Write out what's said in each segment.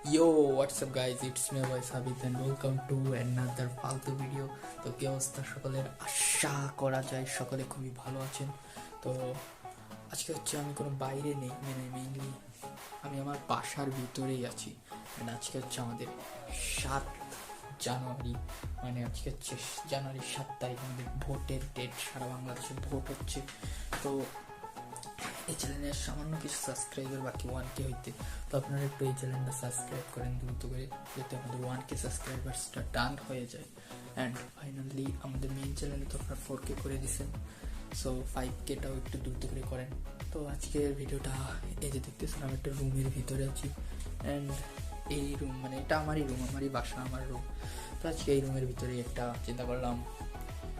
Yo, what's up guys? It's me boy Sabit and welcome to another ফালতু video. তো কি অবস্থা সকলের? আশা করা যায় সকলে খুবই ভালো আছেন। তো আজকে হচ্ছে আমি কোনো বাইরে নেই, মানে মেইনলি আমি আমার বাসার ভিতরেই আছি। মানে আজকে হচ্ছে আমাদের 7 জানুয়ারি, মানে আজকে হচ্ছে জানুয়ারির 7 তারিখ, আমাদের ভোটের ডেট। সারা বাংলাদেশে ভোট হচ্ছে। তো এই চ্যানেলের সামান্য কিছু সাবস্ক্রাইবার বাকি 1K হইতে, তো আপনারা একটু এই চ্যানেলটা সাবস্ক্রাইব করেন দ্রুত করে, যাতে আমাদের 1K সাবস্ক্রাইবার্সটা ডান হয়ে যায়। অ্যান্ড ফাইনালি আমাদের মেইন চ্যানেলে তো আপনারা 4K করে দিচ্ছেন, সো 5Kটাও একটু দ্রুত করে করেন। তো আজকের ভিডিওটা এই যে দেখতেছেন, আমি একটা রুমের ভিতরে আছি। অ্যান্ড এই রুম, মানে এটা আমারই রুম, আমারই বাসা, আমার রুম। তো আজকে এই রুমের ভিতরেই একটা চিন্তা করলাম,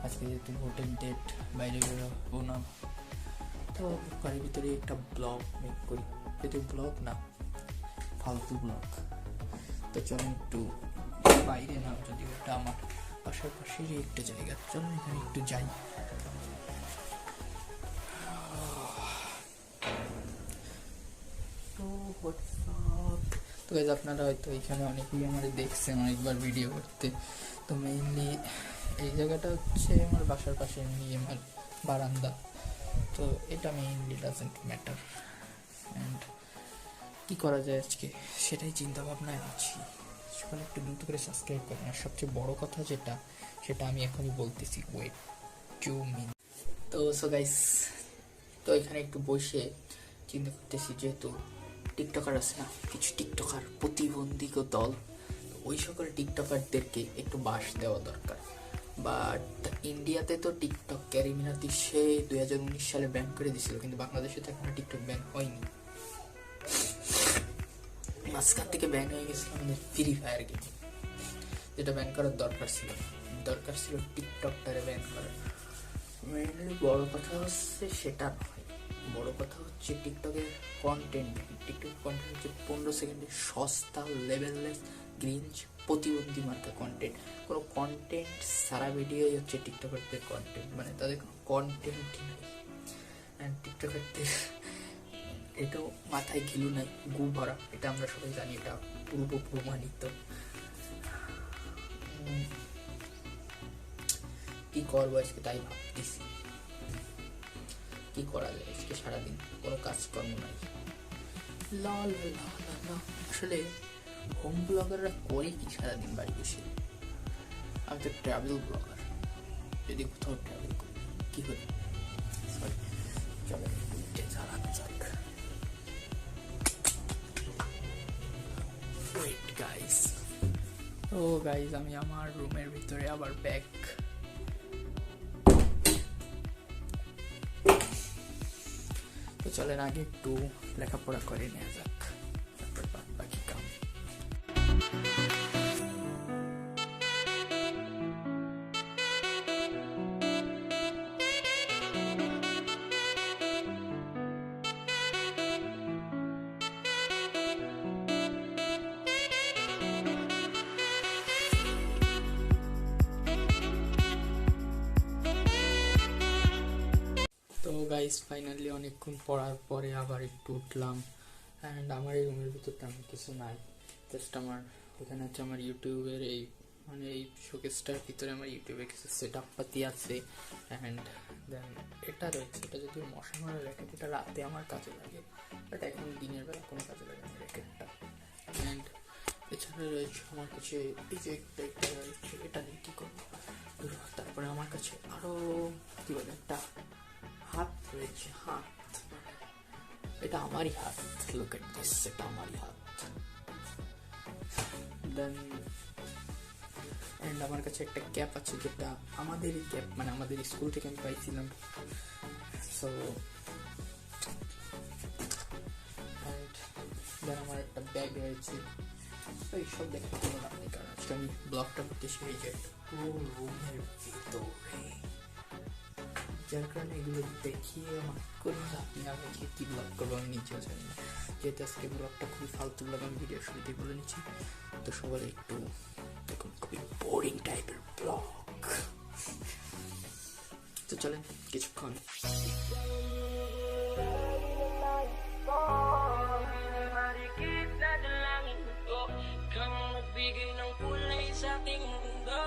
আজকে যেহেতু ভোটের ডেট, বাইরে বেরোবো না, তো বাড়ির ভিতরে একটা ব্লগ মেক করি, যদি ব্লগ না ফালতু ব্লগ। তো চলুন একটু বাইরে, না যদি ওটা আমার বাসার পাশেরই একটা জায়গা, চলুন এখানে একটু যাই। তো তো গাইজ, আপনারা হয়তো এখানে অনেকেই আমার দেখছেন অনেকবার ভিডিও করতে। তো মেইনলি এই জায়গাটা হচ্ছে আমার বাসার পাশে, এমনি আমার বারান্দা। তো এটা মেইনলি ডাজেন্ট ম্যাটার। অ্যান্ড কী করা যায় আজকে সেটাই চিন্তা ভাবনায় আছি। সকালে একটু দ্রুত করে সাবস্ক্রাইব করেন। আর সবচেয়ে বড় কথা যেটা, সেটা আমি এখনই বলতেছি, ওয়েট 2 মিনিট। তো সো গাইস, তো এখানে একটু বসে চিন্তা করতেছি, যেহেতু টিকটকার আছে না, কিছু টিকটকার প্রতিবন্ধী দল, ওই সকল টিকটকারদেরকে একটু বাস দেওয়া দরকার। বাট ইন্ডিয়াতে তো টিকটক ক্যারিমিনাতি সে 2019 সালে ব্যান করে দিয়েছিল, কিন্তু বাংলাদেশে তো এখনো টিকটক ব্যান হয়নি। মাঝখান থেকে ব্যান হয়ে গেছিল আমাদের ফ্রি ফায়ার গেম, যেটা ব্যান করার দরকার ছিল টিকটকটারে ব্যান করার। মেইনলি বড় কথা হচ্ছে সেটা নয়, বড় কথা হচ্ছে টিকটকের কন্টেন্ট হচ্ছে 15 সেকেন্ডের সস্তা লেভেললেস গ্রিঞ্জ প্রতিবন্ধী মার্কা কন্টেন্ট। কোনো কন্টেন্ট সারা ভিডিওই হচ্ছে টিকটকারদের কন্টেন্ট, মানে তাদের কোনো কন্টেন্টই নেই। অ্যান্ড টিকটকারদের এটাও মাথায় ঘিলু নাই, গু ভরা, এটা আমরা সবাই জানি, এটা পূর্ব প্রমাণিত। কি করবো আজকে তাই ভাবতেছি, কি করা যায় আজকে? সারাদিন কোনো কাজকর্ম নাই। লল আসলে হোম ব্লগাররা করে কি সারাদিন বাড়ি বসে? আমি তো ট্রাভেল ব্লগার, যদি কোথাও ট্রাভেল করি কি হলো? সরি, চলো জ্বালা যাক। ওয়েট গাইস, ও গাইস, আমি আমার রুমের ভিতরে আবার ব্যাক। তো চলেন আগে একটু লেখাপড়া করে নেওয়া যাক, তারপর বাকি কাম। তো গাইস, ফাইনালি অনেকক্ষণ পড়ার পরে আবার একটু উঠলাম। অ্যান্ড আমার এই রুমের ভিতর তেমন কিছু নাই, জাস্ট আমার এখানে হচ্ছে আমার ইউটিউবের এই, মানে এই শোকেসটার ভিতরে আমার ইউটিউবের কিছু সেট আপ পাতি আছে। অ্যান্ড দেন এটা রয়েছে, এটা যদি মশা মারা র্যাকেট, এটা রাতে আমার কাজে লাগে, বাট এখন দিনের বেলা কোনো কাজে লাগে না র্যাকেটটা। অ্যান্ড এছাড়া রয়েছে আমার কাছে এই যে একটা রয়েছে, এটা নিয়ে কী করবো। তারপরে আমার কাছে আরও কী বলে, একটা হাত রয়েছে, হাত, এটা আমারই হাত, লুক এট দিস, এটা আমারই হাত। দেন এন্ড আমার কাছে একটা ক্যাপ আছে, যেটা আমাদেরই ক্যাপ, মানে আমাদের স্কুল থেকে আমি পাইছিলাম। সো দেন আমার একটা ব্যাগ রয়েছে। তো এইসব দেখে কোনো লাভ নেই, কারণ আজকে আমি ব্লগটা করতে সেই যে রুমের ভিতরে, যার কারণে এগুলো দেখিয়ে আমার কোনো লাভ নেই। আমি আজকে কী ব্লগ করবো আমি নিজেও জানি না, যেহেতু আজকে ব্লগটা খুবই ফালতু ব্লগ, আমি ভিডিও শুরুতেই বলে নিচ্ছি। তো সবাই একটু দেখুন, খুবই বোরিং টাইপের ব্লগ। তো চলেন কিছুক্ষণ magbigay ng kulay sa aking mundo.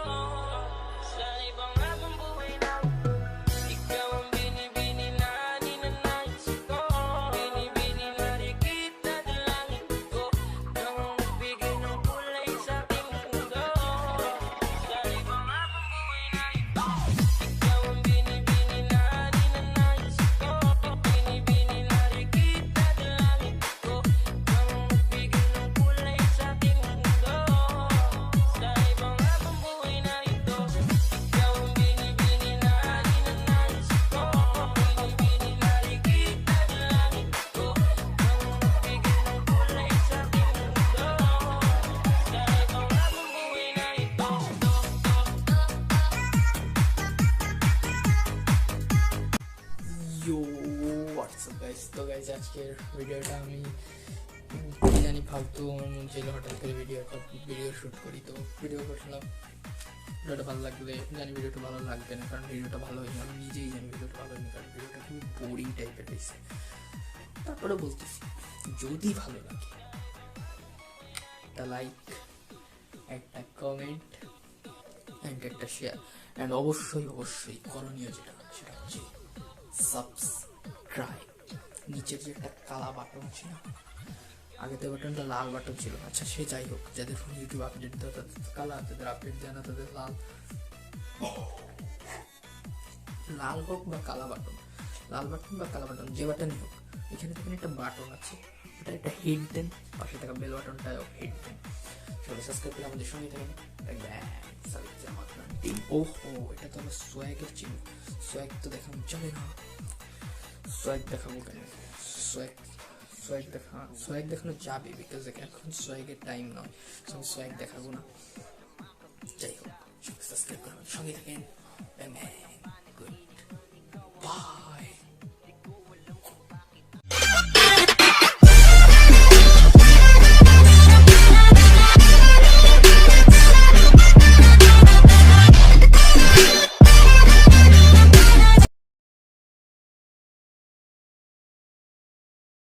Sana'y bang habang buhay na ikaw ang binibini na ninanais ko. Binibini na rikit na dalangin ko. Ikaw ang nagbigay ng kulay sa aking mundo. Sana'y bang habang buhay na ito, ikaw ang binibini na ninanais ko. Binibini na rikit na dalangin ko. Ikaw ang nagbigay ng kulay sa aking mundo. Sana'y bang habang buhay na ito, ikaw ang binibini na ninanais ko. Binibini na rikit na dalangin ko. Ikaw ang nagbigay ng kulay sa aking mundo. Sana'y bang habang buhay na ito. ইয়ো WhatsApp guys. তো guys আজকের ভিডিওটা আমি কি জানি ফালতু আমার মন ছিল হঠাৎ করে ভিডিও শ্যুট করি, তো ভিডিও করছিলাম। ভিডিওটা ভালো লাগলে জানি ভিডিওটা ভালো লাগবে না, কারণ ভিডিওটা ভালো হয়নি, আমি নিজেই জানি ভিডিওটা ভালো হয়নি, কারণ ভিডিওটা খুবই বোরিং টাইপের হয়েছে। তারপরে বলতেছি, যদি ভালো লাগে একটা লাইক, একটা কমেন্ট অ্যান্ড একটা শেয়ার, অ্যান্ড অবশ্যই করণীয় যেটা সেটা হচ্ছে সাবস্ক্রাইব। নিচের যে একটা কালা বাটন ছিল, আগে তো বাটনটা লাল বাটন ছিল, আচ্ছা সে যাই হোক, যাদের ফোন ইউটিউব আপডেট দেওয়া তাদের কালা, তাদের আপডেট দেয় না তাদের লাল। লাল হোক বা কালা বাটন, লাল বাটন বা কালা বাটন যে বাটনই হোক, এখানে দেখেন একটা বাটন আছে, ওটা একটা হিট দেন, পাশে থাকা বেল বাটনটাও হিট দেন। সবাই সাবস্ক্রাইব করে আমাদের সঙ্গে থাকেন। ওহো, এটা তো আমার সোয়াগের চিহ্ন। সোয়াগ তো দেখানো যাবে না, সোয়াগ দেখাবো কেন? সোয়াগ দেখানো যাবে, বিকজ এখন সোয়াগের টাইম নয়, আমি সোয়াগ দেখাবো না। যাই হোক, সাবস্ক্রাইব করে আমাদের সঙ্গে থাকেন। Good bye.